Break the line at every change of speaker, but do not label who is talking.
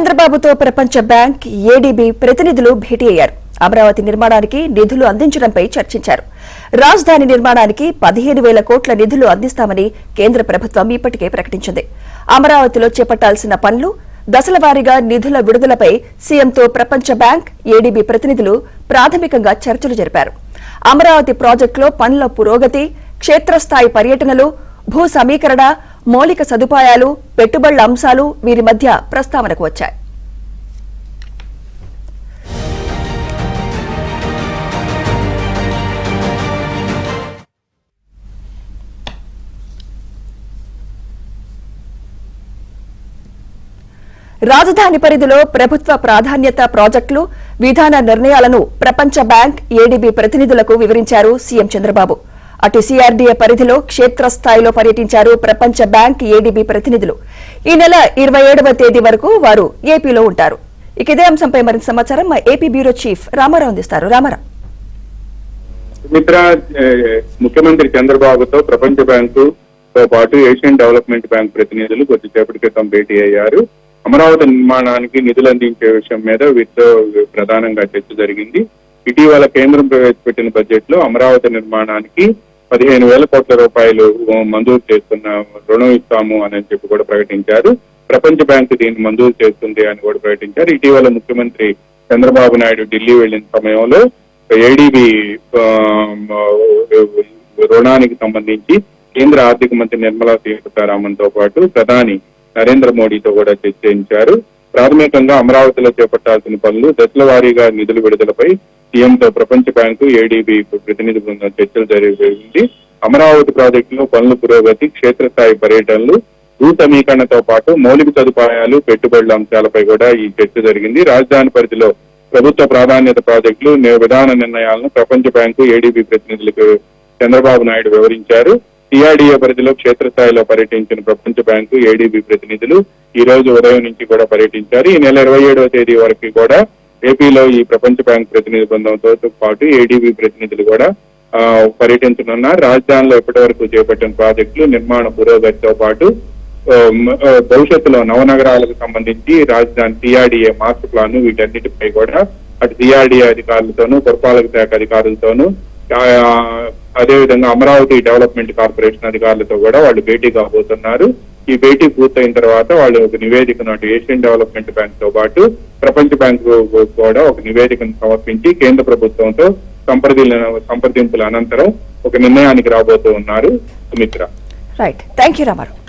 చంద్రబాబుతో ప్రపంచ bank ADB ప్రతినిధులు భేటీ అయ్యారు. అమరావతి నిర్మాణానికి నిధులు అందించడంపై చర్చించారు. రాజధాని నిర్మాణానికి 15,000 కోట్ల నిధులు అందిస్తామని కేంద్ర ప్రభుత్వం ఇప్పటికే ప్రకటించింది. అమరావతిలో చేపట్టాల్సిన పనులు, దశలవారీగా నిధుల విడుదలపై సీఎంతో ప్రపంచ బ్యాంక్ ఏడీబీ ప్రతినిధులు ప్రాథమికంగా చర్చలు జరిపారు. అమరావతి ప్రాజెక్టులో పనుల పురోగతి, క్షేత్రస్థాయి పర్యటనలు, భూ సమీకరణ, మౌలిక సదుపాయాలు, పెట్టుబడుల అంశాలు వీరి మధ్య ప్రస్తావనకు వచ్చాయి. రాజధాని పరిధిలో ప్రభుత్వ ప్రాధాన్యత ప్రాజెక్టులు, విధాన నిర్ణయాలను ప్రపంచ బ్యాంక్ ఏడీబీ ప్రతినిధులకు వివరించారు సీఎం చంద్రబాబు. అటు సీఆర్డీఏ పరిధిలో క్షేత్రస్థాయిలో పర్యటించారు ప్రపంచ బ్యాంక్ ఏడీబీ ప్రతినిధులు. ఈ నెల 27వ తేదీ వరకు వారు ఏపీలో ఉంటారు. ఇక ఇదే అంశంపై మరింత సమాచారం మా ఏపీ బ్యూరో చీఫ్ రామారావు అందిస్తారు. రామారావు.
ముఖ్యమంత్రి చంద్రబాబుతో ప్రపంచ బ్యాంకు తో పాటు ఏషియన్ డెవలప్మెంట్ బ్యాంక్ ప్రతినిధులు కొద్దిసేపటి క్రితం భేటీ అయ్యారు. అమరావతి నిర్మాణానికి నిధులు అందించే విషయం మీద వీరితో ప్రధానంగా చర్చ జరిగింది. ఇటీవల కేంద్రం ప్రవేశపెట్టిన బడ్జెట్ లో అమరావతి నిర్మాణానికి 15,000 కోట్ల రూపాయలు మంజూరు చేస్తున్న రుణం ఇస్తాము అని చెప్పి కూడా ప్రకటించారు. ప్రపంచ బ్యాంకు దీన్ని మంజూరు చేస్తుంది అని కూడా ప్రకటించారు. ఇటీవల ముఖ్యమంత్రి చంద్రబాబు నాయుడు ఢిల్లీ వెళ్లిన సమయంలో ఏడీబీ రుణానికి సంబంధించి కేంద్ర ఆర్థిక మంత్రి నిర్మలా సీతారామన్ తో పాటు ప్రధాని నరేంద్ర మోడీతో కూడా చర్చించారు. ప్రాథమికంగా అమరావతిలో చేపట్టాల్సిన పనులు, దశల వారీగా నిధుల విడుదలపై సీఎంతో ప్రపంచ బ్యాంకు ఏడీబీ ప్రతినిధి బృందం చర్చలు జరిగింది. అమరావతి ప్రాజెక్టులో పనుల పురోగతి, క్షేత్రస్థాయి పర్యటనలు, భూ సమీకరణతో పాటు మౌలిక సదుపాయాలు, పెట్టుబడుల అంశాలపై కూడా ఈ చర్చ జరిగింది. రాజధాని పరిధిలో ప్రభుత్వ ప్రాధాన్యత ప్రాజెక్టులు, విధాన నిర్ణయాలను ప్రపంచ బ్యాంకు ఏడీబీ ప్రతినిధులకు చంద్రబాబు నాయుడు వివరించారు. సిఆర్డీఏ పరిధిలో క్షేత్రస్థాయిలో పర్యటించిన ప్రపంచ బ్యాంకు ఏడీబీ ప్రతినిధులు ఈ రోజు ఉదయం నుంచి కూడా పర్యటించారు. ఈ నెల 27వ తేదీ వరకు కూడా ఏపీలో ఈ ప్రపంచ బ్యాంక్ ప్రతినిధి బృందంతో పాటు ఏడీబీ ప్రతినిధులు కూడా పర్యటించనున్నారు. రాజధానిలో ఇప్పటి వరకు చేపట్టిన ప్రాజెక్టులు, నిర్మాణ పురోగతితో పాటు భవిష్యత్తులో నవనగరాలకు సంబంధించి రాజధాని సిఆర్డీఏ మాస్టర్ ప్లాన్ వీటన్నిటిపై కూడా అటు సిఆర్డీఏ అధికారులతోనూ, పురపాలక శాఖ అధికారులతోనూ, అదేవిధంగా అమరావతి డెవలప్మెంట్ కార్పొరేషన్ అధికారులతో కూడా వాళ్ళు భేటీ కాబోతున్నారు. ఈ భేటీ పూర్తయిన తర్వాత వాళ్ళు ఒక నివేదికను అటు ఏషియన్ డెవలప్మెంట్ బ్యాంక్ తో పాటు ప్రపంచ బ్యాంకు కూడా ఒక నివేదికను సమర్పించి కేంద్ర ప్రభుత్వంతో సంప్రదింపుల అనంతరం ఒక నిర్ణయానికి రాబోతూ ఉన్నారు. Sumitra.
Right, thank you Ramarao.